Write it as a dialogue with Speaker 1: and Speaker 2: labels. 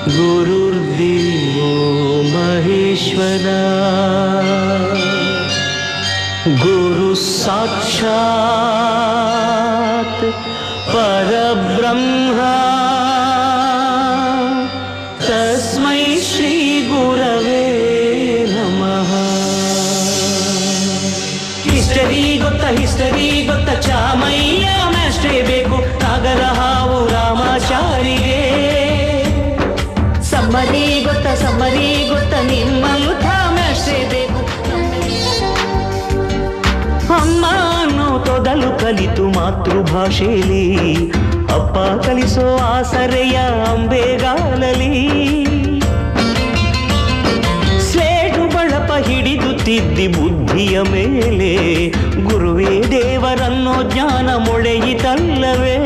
Speaker 1: ಗುರುರ್ದೇವೋ ಮಹೇಶ್ವರ ಗುರು ಸಾಕ್ಷಾತ್ ಪರಬ್ರಹ್ಮ ತಸ್ಮೈ ಶ್ರೀ ಗುರವೇ ನಮಃ. ಹಿಸ್ಟರಿ ಗೊತ್ತ ಚಾಮಯ್ಯ ಮ್ಯಾಸ್ಟ್ರೇ ಬೇಕು ನಾಗರ ಹಾವು ರಾಮಾಚಾರಿಗೆ. ಸಮ್ಮರಿ ಗೊತ್ತ ನಿಮ್ಮಂಥ ಮ್ಯಾಸ್ಟ್ರೇ ಬೇಕು. ಅಮ್ಮ ಅನ್ನೋ ತೊದಲು ಕಲಿತು ಮಾತೃಭಾಷೆಯಲ್ಲಿ ಅಪ್ಪ ಕಲಿಸೋ ಆಸರೆಯ ಅಂಬೆಗಾಲಲಿ. ಸ್ಲೇಟು ಬಳಪ ಹಿಡಿದು ತಿದ್ದಿ ಬುದ್ಧಿಯ ಮೇಲೆ ಗುರುವೇ ದೇವರನ್ನೋ ಜ್ಞಾನ ಮೊಳೆಯಿತಲ್ಲವೇ.